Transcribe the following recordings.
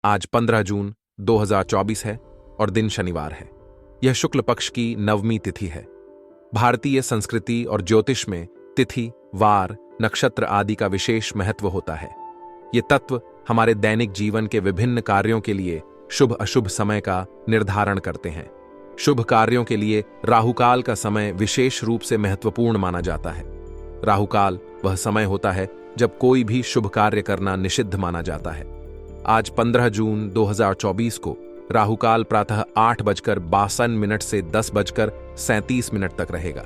आज 15 जून 2024 है और दिन शनिवार है। यह शुक्ल पक्ष की नवमी तिथि है। भारतीय संस्कृति और ज्योतिष में तिथि, वार, नक्षत्र आदि का विशेष महत्व होता है। ये तत्व हमारे दैनिक जीवन के विभिन्न कार्यों के लिए शुभ अशुभ समय का निर्धारण करते हैं। शुभ कार्यों के लिए राहुकाल का समय विशेष रूप से महत्वपूर्ण माना जाता है। राहुकाल वह समय होता है जब कोई भी शुभ कार्य करना निषिद्ध माना जाता है। आज 15 जून 2024 को राहुकाल प्रातः 8:52 से 10:37 तक रहेगा।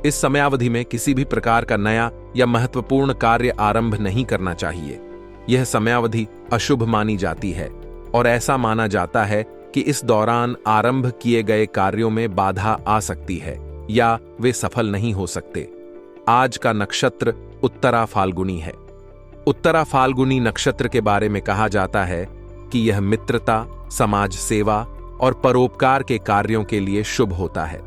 इस समयावधि में किसी भी प्रकार का नया या महत्वपूर्ण कार्य आरंभ नहीं करना चाहिए। यह समयावधि अशुभ मानी जाती है और ऐसा माना जाता है कि इस दौरान आरंभ किए गए कार्यों में बाधा आ सकती है या वे सफल नहीं हो सकते। आज का नक्षत्र उत्तरा फाल्गुनी है। उत्तरा फाल्गुनी नक्षत्र के बारे में कहा जाता है कि यह मित्रता, समाज सेवा और परोपकार के कार्यों के लिए शुभ होता है।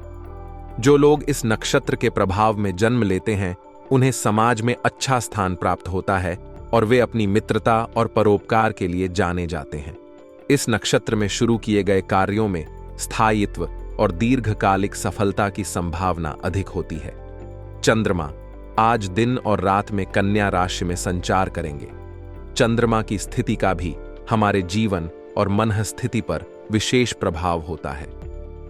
जो लोग इस नक्षत्र के प्रभाव में जन्म लेते हैं उन्हें समाज में अच्छा स्थान प्राप्त होता है और वे अपनी मित्रता और परोपकार के लिए जाने जाते हैं। इस नक्षत्र में शुरू किए गए कार्यों में स्थायित्व और दीर्घकालिक सफलता की संभावना अधिक होती है। चंद्रमा आज दिन और रात में कन्या राशि में संचार करेंगे। चंद्रमा की स्थिति का भी हमारे जीवन और मन स्थिति पर विशेष प्रभाव होता है।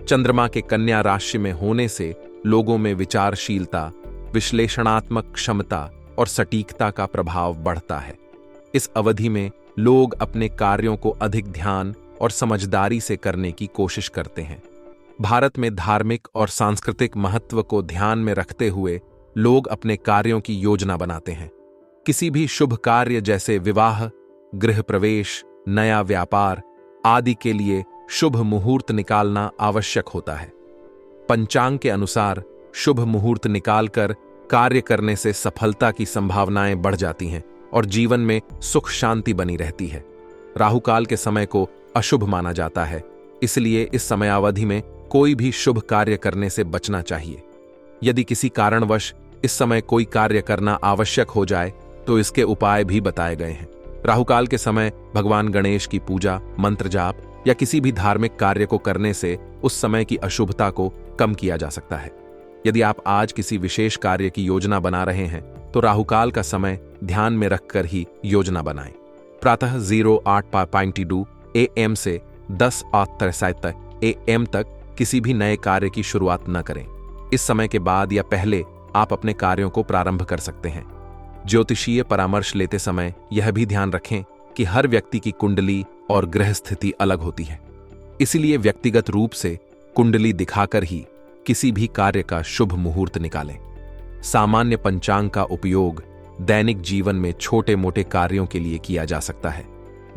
चंद्रमा के कन्या राशि में होने से लोगों में विचारशीलता, विश्लेषणात्मक क्षमता और सटीकता का प्रभाव बढ़ता है। इस अवधि में लोग अपने कार्यों को अधिक ध्यान और समझदारी से करने की कोशिश करते हैं। भारत में धार्मिक और सांस्कृतिक महत्व को ध्यान में रखते हुए लोग अपने कार्यों की योजना बनाते हैं। किसी भी शुभ कार्य जैसे विवाह, गृह प्रवेश, नया व्यापार आदि के लिए शुभ मुहूर्त निकालना आवश्यक होता है। पंचांग के अनुसार शुभ मुहूर्त निकालकर कार्य करने से सफलता की संभावनाएं बढ़ जाती हैं और जीवन में सुख शांति बनी रहती है। राहुकाल के समय को अशुभ माना जाता है, इसलिए इस समयावधि में कोई भी शुभ कार्य करने से बचना चाहिए। यदि किसी कारणवश इस समय कोई कार्य करना आवश्यक हो जाए तो इसके उपाय भी बताए गए हैं। राहुकाल के समय भगवान गणेश की पूजा, मंत्र जाप या किसी भी धार्मिक कार्य को करने से उस समय की अशुभता को कम किया जा सकता है। यदि आप आज किसी विशेष कार्य की योजना बना रहे हैं तो राहुकाल का समय ध्यान में रखकर ही योजना बनाएं। प्रातः 08:52 AM से 10:37 AM तक किसी भी नए कार्य की शुरुआत न करें। इस समय के बाद या पहले आप अपने कार्यों को प्रारंभ कर सकते हैं। ज्योतिषीय परामर्श लेते समय यह भी ध्यान रखें कि हर व्यक्ति की कुंडली और ग्रह स्थिति अलग होती है, इसलिए व्यक्तिगत रूप से कुंडली दिखाकर ही किसी भी कार्य का शुभ मुहूर्त निकालें। सामान्य पंचांग का उपयोग दैनिक जीवन में छोटे मोटे कार्यों के लिए किया जा सकता है,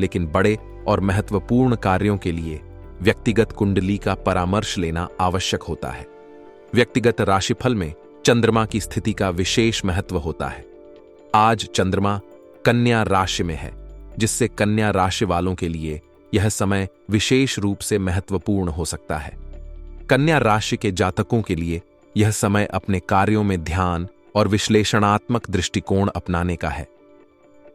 लेकिन बड़े और महत्वपूर्ण कार्यों के लिए व्यक्तिगत कुंडली का परामर्श लेना आवश्यक होता है। व्यक्तिगत राशिफल में चंद्रमा की स्थिति का विशेष महत्व होता है। आज चंद्रमा कन्या राशि में है, जिससे कन्या राशि वालों के लिए यह समय विशेष रूप से महत्वपूर्ण हो सकता है। कन्या राशि के जातकों के लिए यह समय अपने कार्यों में ध्यान और विश्लेषणात्मक दृष्टिकोण अपनाने का है।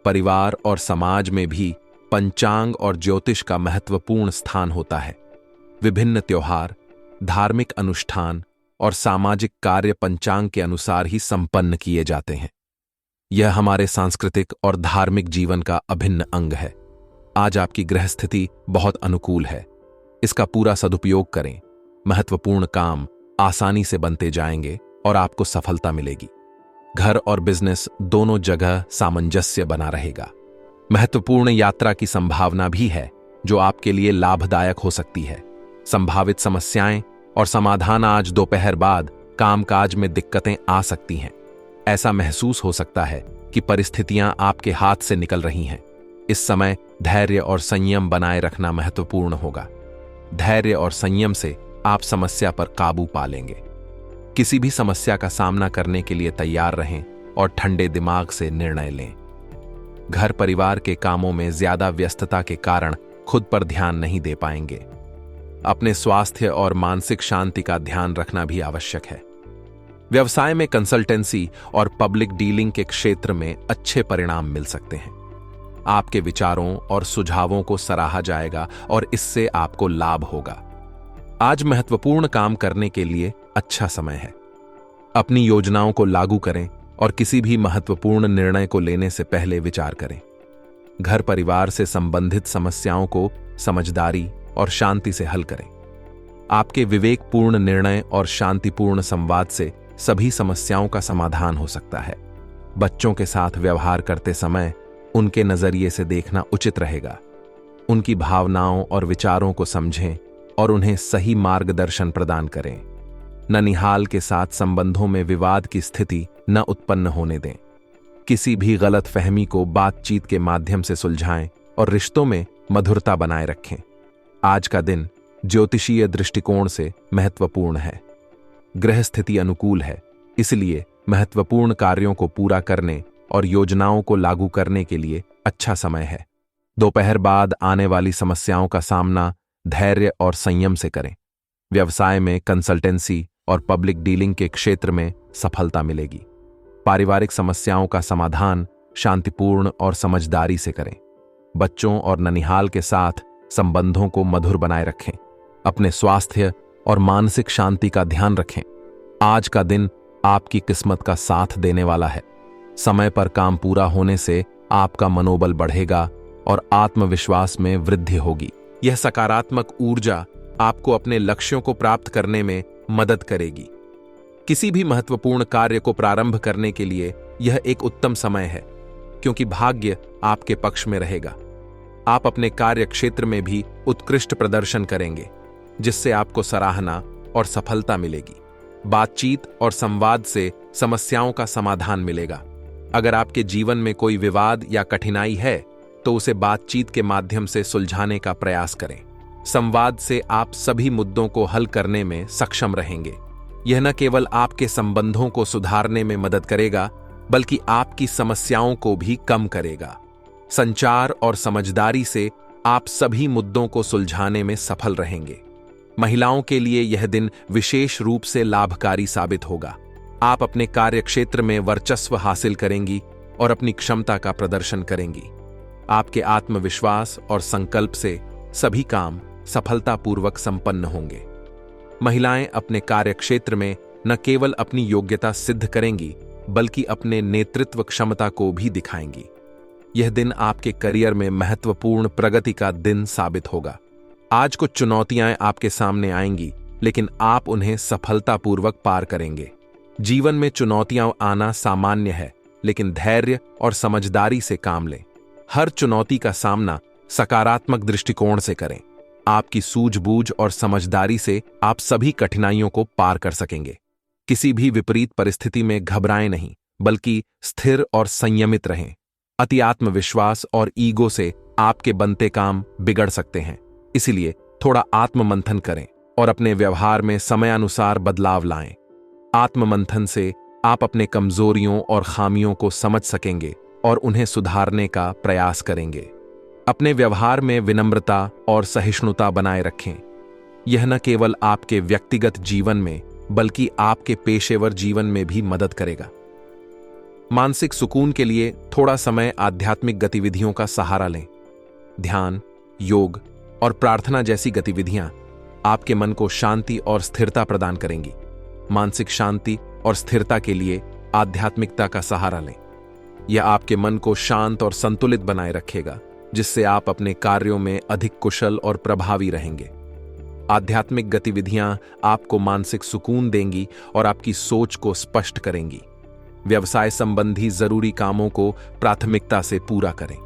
परिवार और समाज में भी पंचांग और ज्योतिष का महत्वपूर्ण स्थान होता है। विभिन्न त्योहार, धार्मिक अनुष्ठान और सामाजिक कार्य पंचांग के अनुसार ही संपन्न किए जाते हैं। यह हमारे सांस्कृतिक और धार्मिक जीवन का अभिन्न अंग है। आज आपकी ग्रह स्थिति बहुत अनुकूल है, इसका पूरा सदुपयोग करें। महत्वपूर्ण काम आसानी से बनते जाएंगे और आपको सफलता मिलेगी। घर और बिजनेस दोनों जगह सामंजस्य बना रहेगा। महत्वपूर्ण यात्रा की संभावना भी है जो आपके लिए लाभदायक हो सकती है। संभावित समस्याएं और समाधान आज दोपहर बाद कामकाज में दिक्कतें आ सकती हैं। ऐसा महसूस हो सकता है कि परिस्थितियां आपके हाथ से निकल रही हैं। इस समय धैर्य और संयम बनाए रखना महत्वपूर्ण होगा। धैर्य और संयम से आप समस्या पर काबू पा लेंगे। किसी भी समस्या का सामना करने के लिए तैयार रहें और ठंडे दिमाग से निर्णय लें। घर परिवार के कामों में ज्यादा व्यस्तता के कारण खुद पर ध्यान नहीं दे पाएंगे। अपने स्वास्थ्य और मानसिक शांति का ध्यान रखना भी आवश्यक है। व्यवसाय में कंसल्टेंसी और पब्लिक डीलिंग के क्षेत्र में अच्छे परिणाम मिल सकते हैं। आपके विचारों और सुझावों को सराहा जाएगा और इससे आपको लाभ होगा। आज महत्वपूर्ण काम करने के लिए अच्छा समय है। अपनी योजनाओं को लागू करें और किसी भी महत्वपूर्ण निर्णय को लेने से पहले विचार करें। घर परिवार से संबंधित समस्याओं को समझदारी और शांति से हल करें। आपके विवेकपूर्ण निर्णय और शांतिपूर्ण संवाद से सभी समस्याओं का समाधान हो सकता है। बच्चों के साथ व्यवहार करते समय उनके नजरिए से देखना उचित रहेगा। उनकी भावनाओं और विचारों को समझें और उन्हें सही मार्गदर्शन प्रदान करें। ननिहाल के साथ संबंधों में विवाद की स्थिति न उत्पन्न होने दें। किसी भी गलत फहमी को बातचीत के माध्यम से सुलझाएं और रिश्तों में मधुरता बनाए रखें। आज का दिन ज्योतिषीय दृष्टिकोण से महत्वपूर्ण है। ग्रह स्थिति अनुकूल है, इसलिए महत्वपूर्ण कार्यों को पूरा करने और योजनाओं को लागू करने के लिए अच्छा समय है। दोपहर बाद आने वाली समस्याओं का सामना धैर्य और संयम से करें। व्यवसाय में कंसल्टेंसी और पब्लिक डीलिंग के क्षेत्र में सफलता मिलेगी। पारिवारिक समस्याओं का समाधान शांतिपूर्ण और समझदारी से करें। बच्चों और ननिहाल के साथ संबंधों को मधुर बनाए रखें। अपने स्वास्थ्य और मानसिक शांति का ध्यान रखें। आज का दिन आपकी किस्मत का साथ देने वाला है। समय पर काम पूरा होने से आपका मनोबल बढ़ेगा और आत्मविश्वास में वृद्धि होगी। यह सकारात्मक ऊर्जा आपको अपने लक्ष्यों को प्राप्त करने में मदद करेगी। किसी भी महत्वपूर्ण कार्य को प्रारंभ करने के लिए यह एक उत्तम समय है, क्योंकि भाग्य आपके पक्ष में रहेगा। आप अपने कार्य क्षेत्र में भी उत्कृष्ट प्रदर्शन करेंगे, जिससे आपको सराहना और सफलता मिलेगी। बातचीत और संवाद से समस्याओं का समाधान मिलेगा। अगर आपके जीवन में कोई विवाद या कठिनाई है, तो उसे बातचीत के माध्यम से सुलझाने का प्रयास करें। संवाद से आप सभी मुद्दों को हल करने में सक्षम रहेंगे। यह न केवल आपके संबंधों को सुधारने में मदद करेगा, बल्कि आपकी समस्याओं को भी कम करेगा। संचार और समझदारी से आप सभी मुद्दों को सुलझाने में सफल रहेंगे। महिलाओं के लिए यह दिन विशेष रूप से लाभकारी साबित होगा। आप अपने कार्यक्षेत्र में वर्चस्व हासिल करेंगी और अपनी क्षमता का प्रदर्शन करेंगी। आपके आत्मविश्वास और संकल्प से सभी काम सफलतापूर्वक संपन्न होंगे। महिलाएं अपने कार्यक्षेत्र में न केवल अपनी योग्यता सिद्ध करेंगी, बल्कि अपने नेतृत्व क्षमता को भी दिखाएंगी। यह दिन आपके करियर में महत्वपूर्ण प्रगति का दिन साबित होगा। आज कुछ चुनौतियां आपके सामने आएंगी, लेकिन आप उन्हें सफलतापूर्वक पार करेंगे। जीवन में चुनौतियां आना सामान्य है, लेकिन धैर्य और समझदारी से काम लें। हर चुनौती का सामना सकारात्मक दृष्टिकोण से करें। आपकी सूझबूझ और समझदारी से आप सभी कठिनाइयों को पार कर सकेंगे। किसी भी विपरीत परिस्थिति में घबराएं नहीं, बल्कि स्थिर और संयमित रहें। अति आत्मविश्वास और ईगो से आपके बनते काम बिगड़ सकते हैं, इसलिए थोड़ा आत्ममंथन करें और अपने व्यवहार में समयानुसार बदलाव लाएं। आत्ममंथन से आप अपने कमजोरियों और खामियों को समझ सकेंगे और उन्हें सुधारने का प्रयास करेंगे। अपने व्यवहार में विनम्रता और सहिष्णुता बनाए रखें। यह न केवल आपके व्यक्तिगत जीवन में, बल्कि आपके पेशेवर जीवन में भी मदद करेगा। मानसिक सुकून के लिए थोड़ा समय आध्यात्मिक गतिविधियों का सहारा लें। ध्यान, योग और प्रार्थना जैसी गतिविधियां आपके मन को शांति और स्थिरता प्रदान करेंगी। मानसिक शांति और स्थिरता के लिए आध्यात्मिकता का सहारा लें। यह आपके मन को शांत और संतुलित बनाए रखेगा, जिससे आप अपने कार्यों में अधिक कुशल और प्रभावी रहेंगे। आध्यात्मिक गतिविधियां आपको मानसिक सुकून देंगी और आपकी सोच को स्पष्ट करेंगी। व्यवसाय संबंधी जरूरी कामों को प्राथमिकता से पूरा करें।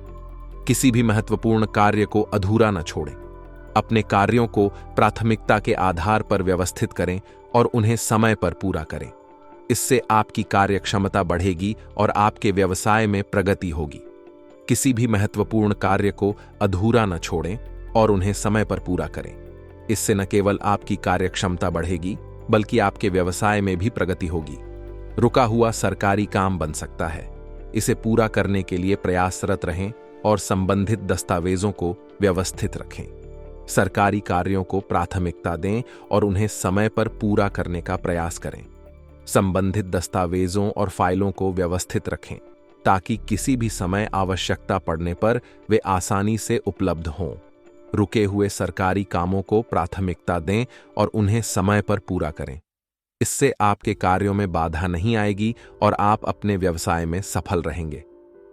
किसी भी महत्वपूर्ण कार्य को अधूरा न छोड़ें। अपने कार्यों को प्राथमिकता के आधार पर व्यवस्थित करें और उन्हें समय पर पूरा करें। इससे आपकी कार्यक्षमता बढ़ेगी और आपके व्यवसाय में प्रगति होगी। किसी भी महत्वपूर्ण कार्य को अधूरा न छोड़ें और उन्हें समय पर पूरा करें। इससे न केवल आपकी कार्यक्षमता बढ़ेगी, बल्कि आपके व्यवसाय में भी प्रगति होगी। रुका हुआ सरकारी काम बन सकता है। इसे पूरा करने के लिए प्रयासरत रहें और संबंधित दस्तावेजों को व्यवस्थित रखें। सरकारी कार्यों को प्राथमिकता दें और उन्हें समय पर पूरा करने का प्रयास करें। संबंधित दस्तावेजों और फाइलों को व्यवस्थित रखें, ताकि किसी भी समय आवश्यकता पड़ने पर वे आसानी से उपलब्ध हों। रुके हुए सरकारी कामों को प्राथमिकता दें और उन्हें समय पर पूरा करें। इससे आपके कार्यों में बाधा नहीं आएगी और आप अपने व्यवसाय में सफल रहेंगे।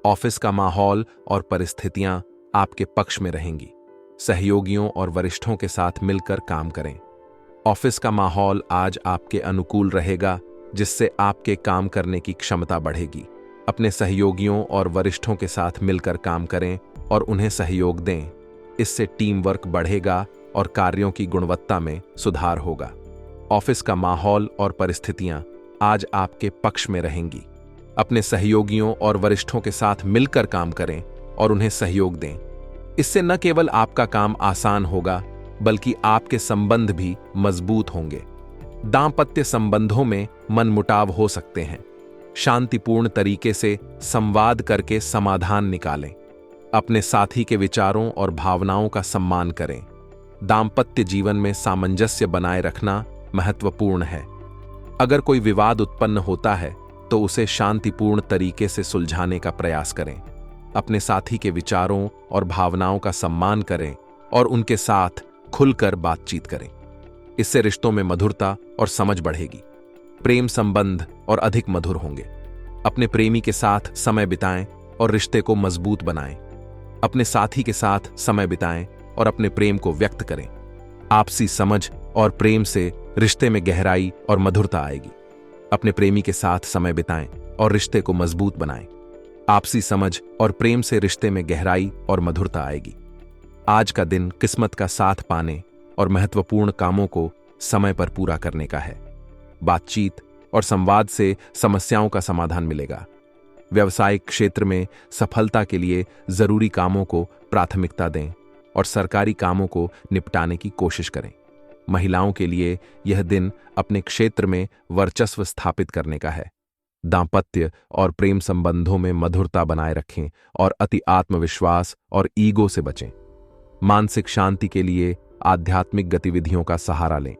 ऑफिस का माहौल और परिस्थितियां आपके पक्ष में रहेंगी। सहयोगियों और वरिष्ठों के साथ मिलकर काम करें। ऑफिस का माहौल आज आपके अनुकूल रहेगा, जिससे आपके काम करने की क्षमता बढ़ेगी। अपने सहयोगियों और वरिष्ठों के साथ मिलकर काम करें और उन्हें सहयोग दें। इससे टीम वर्क बढ़ेगा और कार्यों की गुणवत्ता में सुधार होगा। ऑफिस का माहौल और परिस्थितियां आज आपके पक्ष में रहेंगी। अपने सहयोगियों और वरिष्ठों के साथ मिलकर काम करें और उन्हें सहयोग दें। इससे न केवल आपका काम आसान होगा, बल्कि आपके संबंध भी मजबूत होंगे। दांपत्य संबंधों में मनमुटाव हो सकते हैं। शांतिपूर्ण तरीके से संवाद करके समाधान निकालें। अपने साथी के विचारों और भावनाओं का सम्मान करें। दांपत्य जीवन में सामंजस्य बनाए रखना महत्वपूर्ण है। अगर कोई विवाद उत्पन्न होता है तो उसे शांतिपूर्ण तरीके से सुलझाने का प्रयास करें। अपने साथी के विचारों और भावनाओं का सम्मान करें और उनके साथ खुलकर बातचीत करें। इससे रिश्तों में मधुरता और समझ बढ़ेगी। प्रेम संबंध और अधिक मधुर होंगे। अपने प्रेमी के साथ समय बिताएं और रिश्ते को मजबूत बनाएं। अपने साथी के साथ समय बिताएं और अपने प्रेम को व्यक्त करें। आपसी समझ और प्रेम से रिश्ते में गहराई और मधुरता आएगी। अपने प्रेमी के साथ समय बिताएं और रिश्ते को मजबूत बनाएं। आपसी समझ और प्रेम से रिश्ते में गहराई और मधुरता आएगी। आज का दिन किस्मत का साथ पाने और महत्वपूर्ण कामों को समय पर पूरा करने का है। बातचीत और संवाद से समस्याओं का समाधान मिलेगा। व्यावसायिक क्षेत्र में सफलता के लिए जरूरी कामों को प्राथमिकता दें और सरकारी कामों को निपटाने की कोशिश करें। महिलाओं के लिए यह दिन अपने क्षेत्र में वर्चस्व स्थापित करने का है। दांपत्य और प्रेम संबंधों में मधुरता बनाए रखें और अति आत्मविश्वास और ईगो से बचें। मानसिक शांति के लिए आध्यात्मिक गतिविधियों का सहारा लें।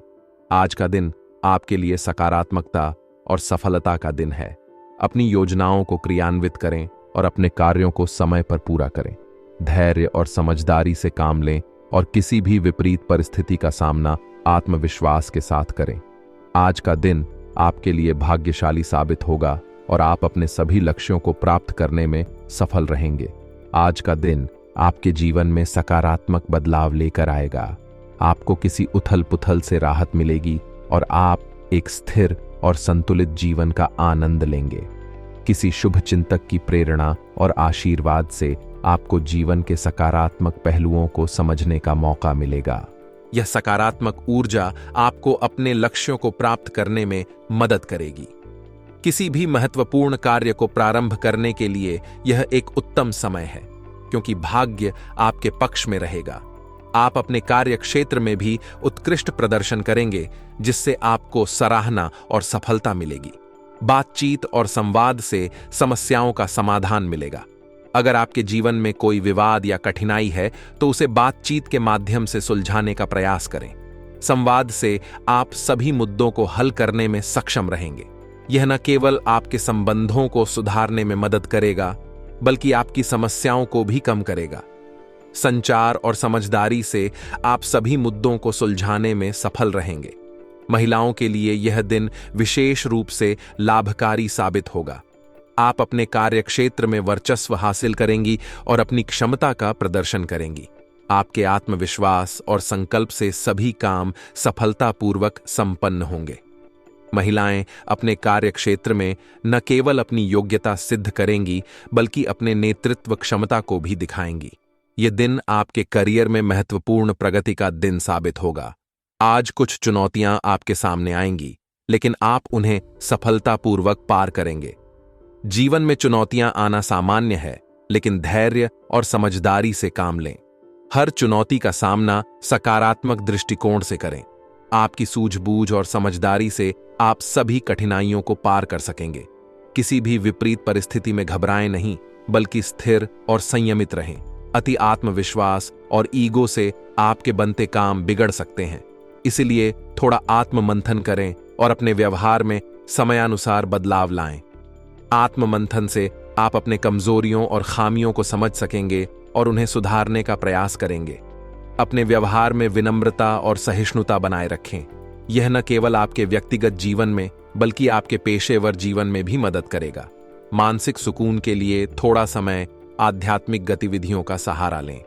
आज का दिन आपके लिए सकारात्मकता और सफलता का दिन है। अपनी योजनाओं को क्रियान्वित करें और अपने कार्यों को समय पर पूरा करें। धैर्य और समझदारी से काम लें और किसी भी विपरीत परिस्थिति का सामना आत्मविश्वास के साथ करें। आज का दिन आपके लिए भाग्यशाली साबित होगा और आप अपने सभी लक्ष्यों को प्राप्त करने में सफल रहेंगे। आज का दिन आपके जीवन में सकारात्मक बदलाव लेकर आएगा। आपको किसी उथल-पुथल से राहत मिलेगी और आप एक स्थिर और संतुलित जीवन का आनंद लेंगे। किसी शुभ चिंतक की प्रेरणा और आशीर्वाद से आपको जीवन के सकारात्मक पहलुओं को समझने का मौका मिलेगा। यह सकारात्मक ऊर्जा आपको अपने लक्ष्यों को प्राप्त करने में मदद करेगी। किसी भी महत्वपूर्ण कार्य को प्रारंभ करने के लिए यह एक उत्तम समय है, क्योंकि भाग्य आपके पक्ष में रहेगा। आप अपने कार्य क्षेत्र में भी उत्कृष्ट प्रदर्शन करेंगे, जिससे आपको सराहना और सफलता मिलेगी। बातचीत और संवाद से समस्याओं का समाधान मिलेगा। अगर आपके जीवन में कोई विवाद या कठिनाई है तो उसे बातचीत के माध्यम से सुलझाने का प्रयास करें। संवाद से आप सभी मुद्दों को हल करने में सक्षम रहेंगे। यह न केवल आपके संबंधों को सुधारने में मदद करेगा, बल्कि आपकी समस्याओं को भी कम करेगा। संचार और समझदारी से आप सभी मुद्दों को सुलझाने में सफल रहेंगे। महिलाओं के लिए यह दिन विशेष रूप से लाभकारी साबित होगा। आप अपने कार्यक्षेत्र में वर्चस्व हासिल करेंगी और अपनी क्षमता का प्रदर्शन करेंगी। आपके आत्मविश्वास और संकल्प से सभी काम सफलतापूर्वक संपन्न होंगे। महिलाएं अपने कार्यक्षेत्र में न केवल अपनी योग्यता सिद्ध करेंगी, बल्कि अपने नेतृत्व क्षमता को भी दिखाएंगी। यह दिन आपके करियर में महत्वपूर्ण प्रगति का दिन साबित होगा। आज कुछ चुनौतियां आपके सामने आएंगी, लेकिन आप उन्हें सफलतापूर्वक पार करेंगे। जीवन में चुनौतियां आना सामान्य है, लेकिन धैर्य और समझदारी से काम लें। हर चुनौती का सामना सकारात्मक दृष्टिकोण से करें। आपकी सूझबूझ और समझदारी से आप सभी कठिनाइयों को पार कर सकेंगे। किसी भी विपरीत परिस्थिति में घबराएं नहीं, बल्कि स्थिर और संयमित रहें। अति आत्मविश्वास और ईगो से आपके बनते काम बिगड़ सकते हैं। इसलिए थोड़ा आत्ममंथन करें और अपने व्यवहार में समयानुसार बदलाव लाएं। आत्ममंथन से आप अपने कमजोरियों और खामियों को समझ सकेंगे और उन्हें सुधारने का प्रयास करेंगे। अपने व्यवहार में विनम्रता और सहिष्णुता बनाए रखें। यह न केवल आपके व्यक्तिगत जीवन में बल्कि आपके पेशेवर जीवन में भी मदद करेगा। मानसिक सुकून के लिए थोड़ा समय आध्यात्मिक गतिविधियों का सहारा लें।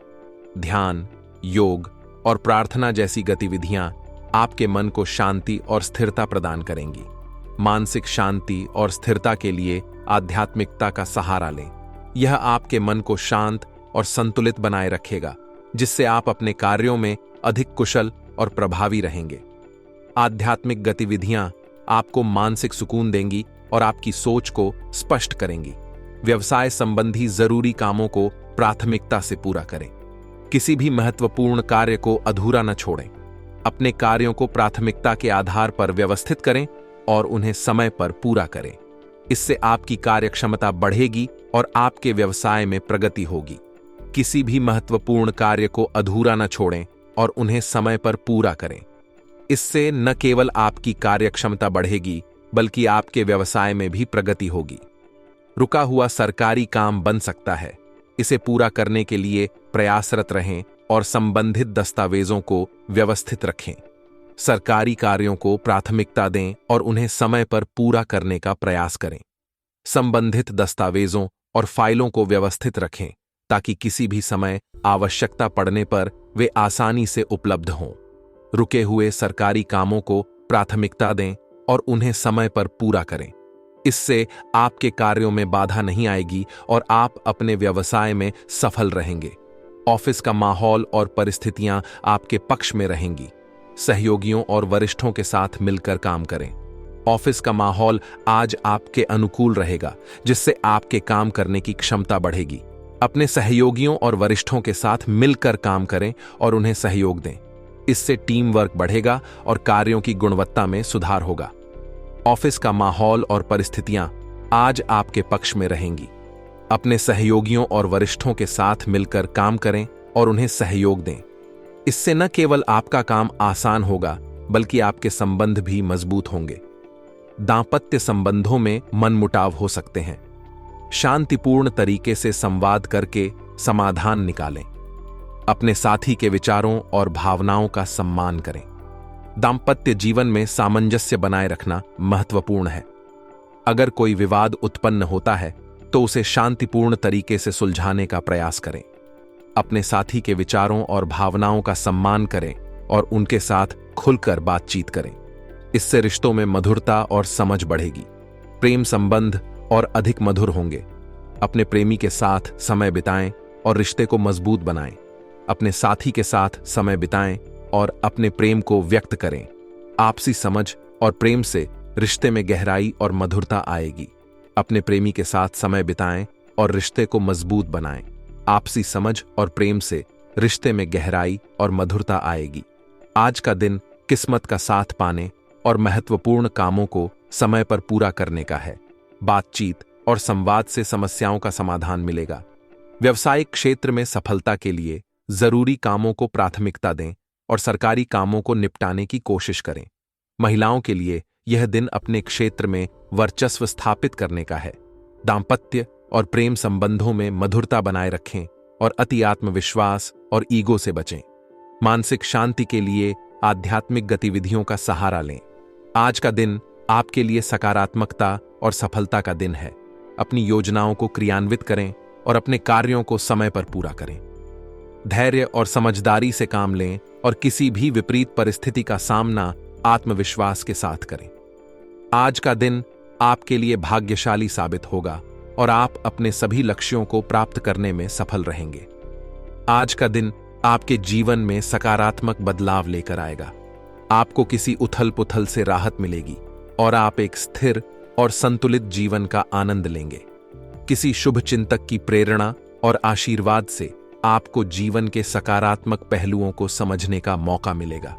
ध्यान, योग और प्रार्थना जैसी गतिविधियां आपके मन को शांति और स्थिरता प्रदान करेंगी। मानसिक शांति और स्थिरता के लिए आध्यात्मिकता का सहारा लें। यह आपके मन को शांत और संतुलित बनाए रखेगा, जिससे आप अपने कार्यों में अधिक कुशल और प्रभावी रहेंगे। आध्यात्मिक गतिविधियां आपको मानसिक सुकून देंगी और आपकी सोच को स्पष्ट करेंगी। व्यवसाय संबंधी जरूरी कामों को प्राथमिकता से पूरा करें। किसी भी महत्वपूर्ण कार्य को अधूरा न छोड़ें। अपने कार्यों को प्राथमिकता के आधार पर व्यवस्थित करें और उन्हें समय पर पूरा करें। इससे आपकी कार्यक्षमता बढ़ेगी और आपके व्यवसाय में प्रगति होगी। किसी भी महत्वपूर्ण कार्य को अधूरा न छोड़ें और उन्हें समय पर पूरा करें। इससे न केवल आपकी कार्यक्षमता बढ़ेगी बल्कि आपके व्यवसाय में भी प्रगति होगी। रुका हुआ सरकारी काम बन सकता है। इसे पूरा करने के लिए प्रयासरत रहें और संबंधित दस्तावेजों को व्यवस्थित रखें। सरकारी कार्यों को प्राथमिकता दें और उन्हें समय पर पूरा करने का प्रयास करें। संबंधित दस्तावेजों और फाइलों को व्यवस्थित रखें ताकि किसी भी समय आवश्यकता पड़ने पर वे आसानी से उपलब्ध हों। रुके हुए सरकारी कामों को प्राथमिकता दें और उन्हें समय पर पूरा करें। इससे आपके कार्यों में बाधा नहीं आएगी और आप अपने व्यवसाय में सफल रहेंगे। ऑफिस का माहौल और परिस्थितियां आपके पक्ष में रहेंगी। सहयोगियों और वरिष्ठों के साथ मिलकर काम करें। ऑफिस का माहौल आज आपके अनुकूल रहेगा, जिससे आपके काम करने की क्षमता बढ़ेगी। अपने सहयोगियों और वरिष्ठों के साथ मिलकर काम करें और उन्हें सहयोग दें। इससे टीम वर्क बढ़ेगा और कार्यों की गुणवत्ता में सुधार होगा। ऑफिस का माहौल और परिस्थितियां आज आपके पक्ष में रहेंगी। अपने सहयोगियों और वरिष्ठों के साथ मिलकर काम करें और उन्हें सहयोग दें। इससे न केवल आपका काम आसान होगा बल्कि आपके संबंध भी मजबूत होंगे। दांपत्य संबंधों में मनमुटाव हो सकते हैं। शांतिपूर्ण तरीके से संवाद करके समाधान निकालें। अपने साथी के विचारों और भावनाओं का सम्मान करें। दांपत्य जीवन में सामंजस्य बनाए रखना महत्वपूर्ण है। अगर कोई विवाद उत्पन्न होता है तो उसे शांतिपूर्ण तरीके से सुलझाने का प्रयास करें। अपने साथी के विचारों और भावनाओं का सम्मान करें और उनके साथ खुलकर बातचीत करें। इससे रिश्तों में मधुरता और समझ बढ़ेगी। प्रेम संबंध और अधिक मधुर होंगे। अपने प्रेमी के साथ समय बिताएं और रिश्ते को मजबूत बनाएं। अपने साथी के साथ समय बिताएं और अपने प्रेम को व्यक्त करें। आपसी समझ और प्रेम से रिश्ते में गहराई और मधुरता आएगी। अपने प्रेमी के साथ समय बिताएं और रिश्ते को मजबूत बनाएं। आपसी समझ और प्रेम से रिश्ते में गहराई और मधुरता आएगी। आज का दिन किस्मत का साथ पाने और महत्वपूर्ण कामों को समय पर पूरा करने का है। बातचीत और संवाद से समस्याओं का समाधान मिलेगा। व्यवसायिक क्षेत्र में सफलता के लिए जरूरी कामों को प्राथमिकता दें और सरकारी कामों को निपटाने की कोशिश करें। महिलाओं के लिए यह दिन अपने क्षेत्र में वर्चस्व स्थापित करने का है। दांपत्य और प्रेम संबंधों में मधुरता बनाए रखें और अति आत्मविश्वास और ईगो से बचें। मानसिक शांति के लिए आध्यात्मिक गतिविधियों का सहारा लें। आज का दिन आपके लिए सकारात्मकता और सफलता का दिन है। अपनी योजनाओं को क्रियान्वित करें और अपने कार्यों को समय पर पूरा करें। धैर्य और समझदारी से काम लें और किसी भी विपरीत परिस्थिति का सामना आत्मविश्वास के साथ करें। आज का दिन आपके लिए भाग्यशाली साबित होगा और आप अपने सभी लक्ष्यों को प्राप्त करने में सफल रहेंगे। आज का दिन आपके जीवन में सकारात्मक बदलाव लेकर आएगा। आपको किसी उथल पुथल से राहत मिलेगी और आप एक स्थिर और संतुलित जीवन का आनंद लेंगे। किसी शुभ चिंतक की प्रेरणा और आशीर्वाद से आपको जीवन के सकारात्मक पहलुओं को समझने का मौका मिलेगा।